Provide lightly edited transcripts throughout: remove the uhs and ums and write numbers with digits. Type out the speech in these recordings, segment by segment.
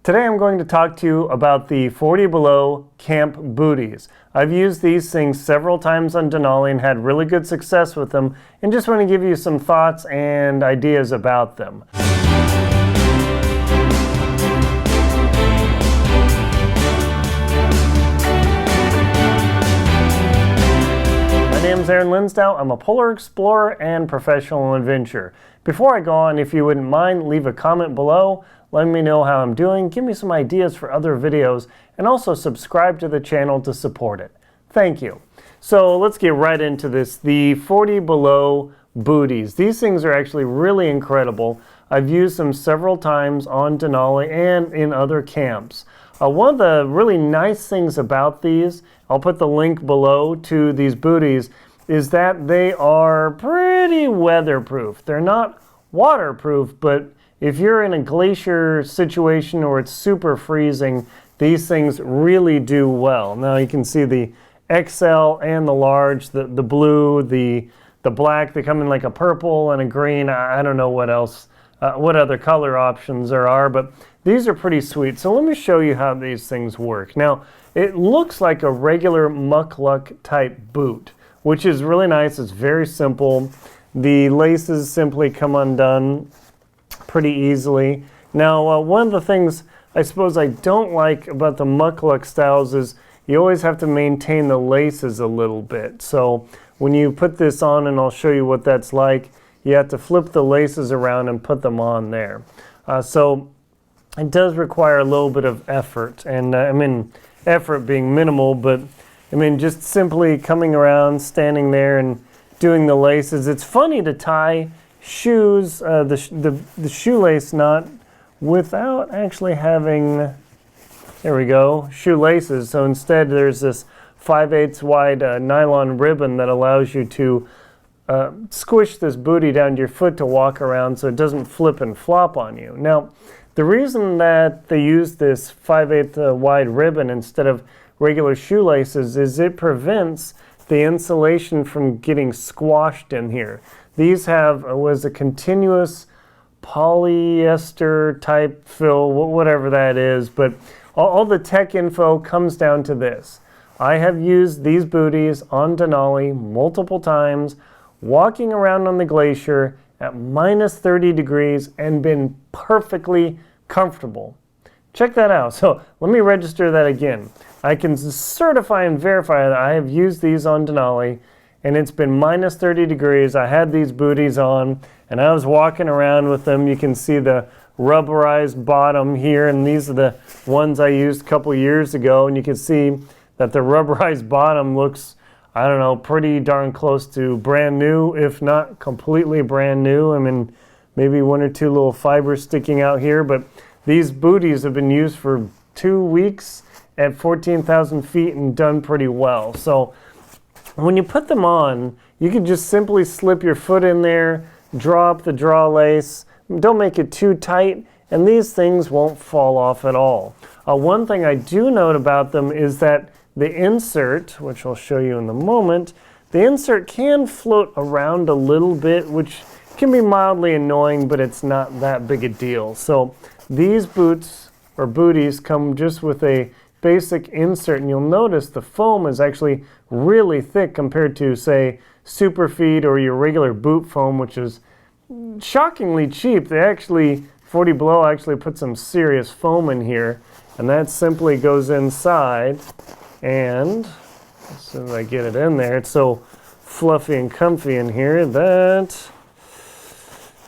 Today I'm going to talk to you about the 40 Below Camp Booties. I've used these things several times on Denali and had really good success with them, and just want to give you some thoughts and ideas about them. My name is Linsdau. I'm a polar explorer and professional adventurer. Before I go on, if you wouldn't mind, leave a comment below. Let me know how I'm doing, give me some ideas for other videos, and also subscribe to the channel to support it. Thank you. So let's get right into this. The 40 Below Booties. These things are actually really incredible. I've used them several times on Denali and in other camps. One of the really nice things about these, I'll put the link below to these booties, is that they are pretty weatherproof. They're not waterproof, but if you're in a glacier situation or it's super freezing, these things really do well. Now you can see the XL and the large, the blue, the black, they come in like a purple and a green. I don't know what else, what other color options there are, but these are pretty sweet. So let me show you how these things work. Now, it looks like a regular muckluck type boot, which is really nice. It's very simple. The laces simply come undone pretty easily. Now, one of the things I suppose I don't like about the muckluck styles is you always have to maintain the laces a little bit. So when you put this on, and I'll show you what that's like, you have to flip the laces around and put them on there. So it does require a little bit of effort, and I mean effort being minimal, but I mean just simply coming around, standing there and doing the laces. It's funny to tie shoes, the shoelace knot without actually having, there we go, shoelaces. So instead there's this 5/8 wide nylon ribbon that allows you to squish this bootie down to your foot to walk around so it doesn't flip and flop on you. Now, the reason that they use this 5/8 wide ribbon instead of regular shoelaces is it prevents the insulation from getting squashed in here. These have was a continuous polyester type fill, whatever that is, but all the tech info comes down to this. I have used these booties on Denali multiple times, walking around on the glacier at minus 30 degrees and been perfectly comfortable. Check that out. So let me register that again. I can certify and verify that I have used these on Denali, and it's been minus 30 degrees. I had these booties on, and I was walking around with them. You can see the rubberized bottom here, and these are the ones I used a couple years ago, and you can see that the rubberized bottom looks, I don't know, pretty darn close to brand new, if not completely brand new. I mean, maybe one or two little fibers sticking out here, but these booties have been used for 2 weeks at 14,000 feet and done pretty well. So when you put them on, you can just simply slip your foot in there, draw up the draw lace, don't make it too tight, and these things won't fall off at all. One thing I do note about them is that the insert, which I'll show you in a moment, the insert can float around a little bit, which can be mildly annoying, but it's not that big a deal. So these boots or booties come just with a basic insert, and you'll notice the foam is actually really thick compared to, say, Superfeed or your regular boot foam, which is shockingly cheap. They actually, 40 Below actually put some serious foam in here, and that simply goes inside, and as soon as I get it in there, it's so fluffy and comfy in here that,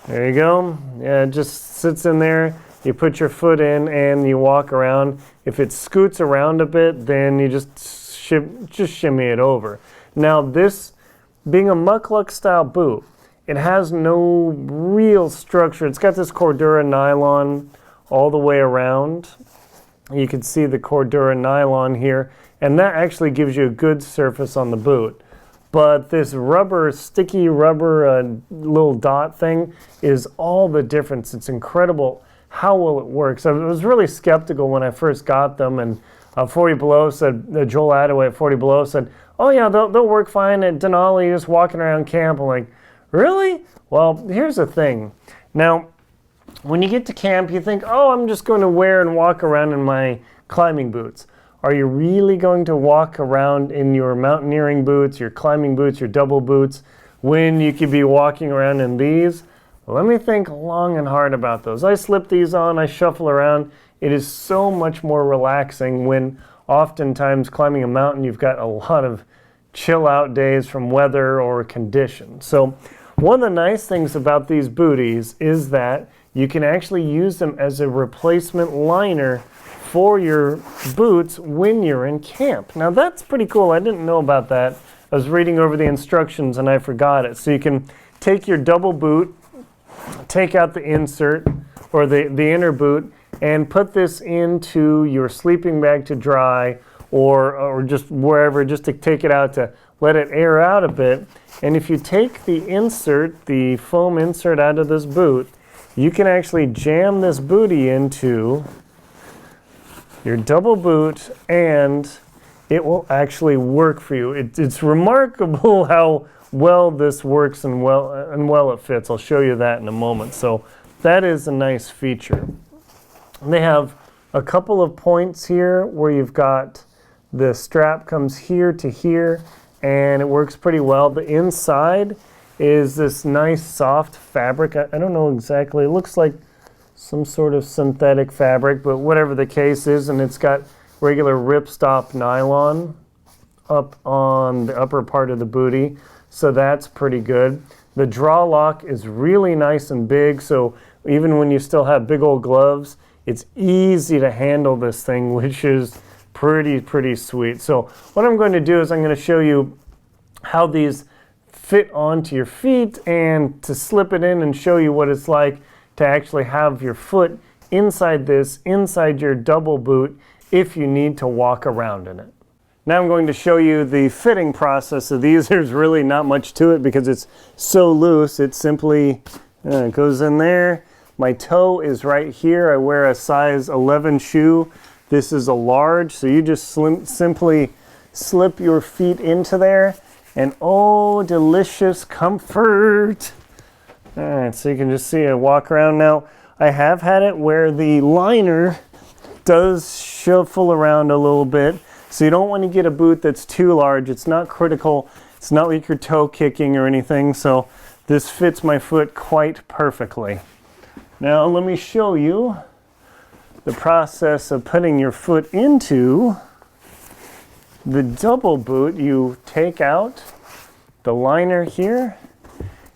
there you go. Yeah, it just sits in there. You put your foot in and you walk around. If it scoots around a bit, then you just shimmy it over. Now this, being a muckluck style boot, it has no real structure. It's got this Cordura nylon all the way around. You can see the Cordura nylon here, and that actually gives you a good surface on the boot. But this rubber, sticky rubber little dot thing is all the difference. It's incredible how well it works. I was really skeptical when I first got them, and 40 Below said, Joel Attaway at 40 Below said, oh yeah, they'll work fine at Denali, just walking around camp. I'm like, really? Well, here's the thing. Now, when you get to camp, you think, oh, I'm just going to wear and walk around in my climbing boots. Are you really going to walk around in your mountaineering boots, your climbing boots, your double boots, when you could be walking around in these? Let me think long and hard about those. I slip these on, I shuffle around. It is so much more relaxing when oftentimes climbing a mountain, you've got a lot of chill out days from weather or conditions. So one of the nice things about these booties is that you can actually use them as a replacement liner for your boots when you're in camp. Now that's pretty cool. I didn't know about that. I was reading over the instructions and I forgot it. So you can take your double boot, take out the insert or the inner boot, and put this into your sleeping bag to dry or just wherever, just to take it out to let it air out a bit. And if you take the insert, the foam insert out of this boot, you can actually jam this bootie into your double boot and it will actually work for you. It's remarkable how well this works and well it fits. I'll show you that in a moment. So that is a nice feature. And they have a couple of points here where you've got the strap comes here to here and it works pretty well. The inside is this nice soft fabric. I don't know exactly. It looks like some sort of synthetic fabric, but whatever the case is, and it's got regular ripstop nylon up on the upper part of the bootie, so that's pretty good. The draw lock is really nice and big, so even when you still have big old gloves, it's easy to handle this thing, which is pretty sweet. So what I'm going to do is I'm going to show you how these fit onto your feet and to slip it in and show you what it's like to actually have your foot inside this, inside your double boot, if you need to walk around in it. Now I'm going to show you the fitting process of these. There's really not much to it because it's so loose. It simply goes in there. My toe is right here. I wear a size 11 shoe. This is a large, so you just simply slip your feet into there, and oh, delicious comfort. All right, so you can just see I walk around now. I have had it where the liner does shuffle around a little bit, so you don't want to get a boot that's too large. It's not critical. It's not like you're toe kicking or anything, so this fits my foot quite perfectly. Now let me show you the process of putting your foot into the double boot. You take out the liner here,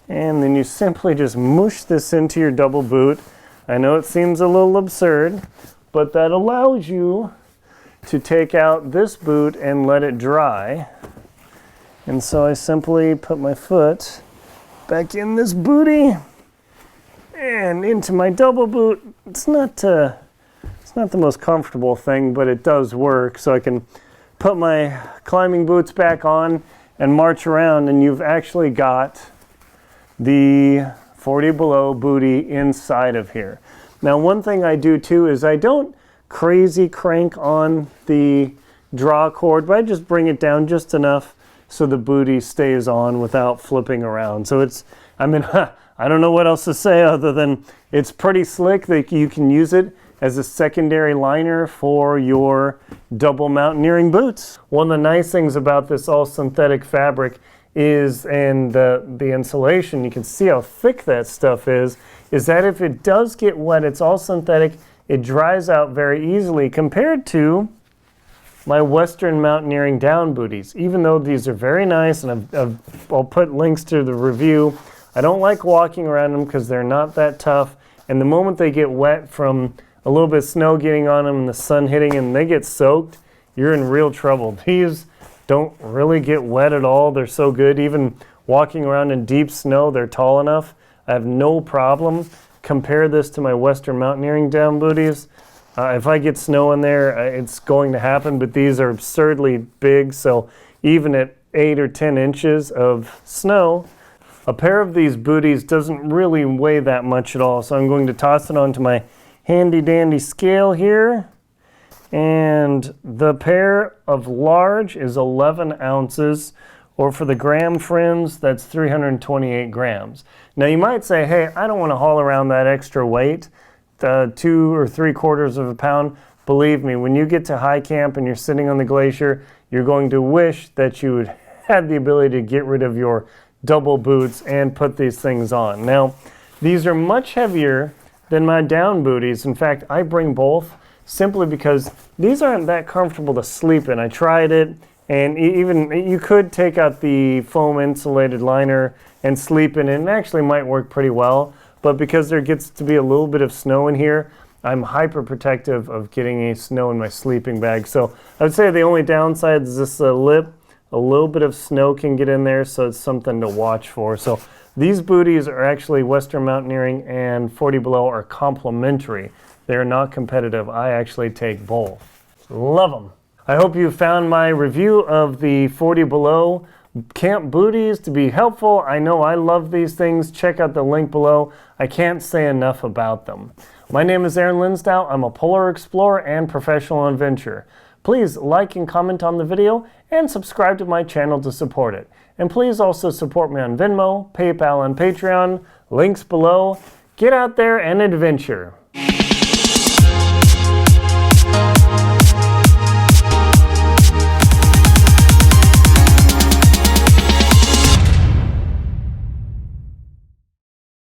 and then you simply just mush this into your double boot. I know it seems a little absurd, but that allows you to take out this boot and let it dry. And so I simply put my foot back in this bootie and into my double boot. It's not the most comfortable thing, but it does work. So I can put my climbing boots back on and march around, and you've actually got the 40 Below bootie inside of here. Now one thing I do too is I don't crazy crank on the draw cord, but I just bring it down just enough so the bootie stays on without flipping around. So it's, I mean, I don't know what else to say other than it's pretty slick that you can use it as a secondary liner for your double mountaineering boots. One of the nice things about this all synthetic fabric is, and the insulation, you can see how thick that stuff is that if it does get wet, it's all synthetic, it dries out very easily compared to my Western mountaineering down booties. Even though these are very nice, and I'll put links to the review, I don't like walking around them because they're not that tough, and the moment they get wet from a little bit of snow getting on them and the sun hitting and they get soaked, you're in real trouble. These don't really get wet at all. They're so good. Even walking around in deep snow, they're tall enough. I have no problem. Compare this to my Western mountaineering down booties. If I get snow in there, it's going to happen, but these are absurdly big, so even at 8 or 10 inches of snow, a pair of these booties doesn't really weigh that much at all. So I'm going to toss it onto my handy dandy scale here, and the pair of large is 11 ounces, or for the gram friends, that's 328 grams. Now you might say, hey, I don't want to haul around that extra weight, 2 or 3/4 of a pound. Believe me, when you get to high camp and you're sitting on the glacier, you're going to wish that you would had the ability to get rid of your double boots and put these things on. Now, these are much heavier than my down booties. In fact, I bring both simply because these aren't that comfortable to sleep in. I tried it, and even you could take out the foam insulated liner and sleep in it, and it actually might work pretty well. But because there gets to be a little bit of snow in here, I'm hyper protective of getting any snow in my sleeping bag. So I would say the only downside is this lip. A little bit of snow can get in there, so it's something to watch for. So these booties are actually Western Mountaineering and 40 Below are complementary. They're not competitive. I actually take both. Love them. I hope you found my review of the 40 Below Camp Booties to be helpful. I know I love these things. Check out the link below. I can't say enough about them. My name is Linsdau. I'm a polar explorer and professional adventurer. Please like and comment on the video and subscribe to my channel to support it. And please also support me on Venmo, PayPal, and Patreon. Links below. Get out there and adventure.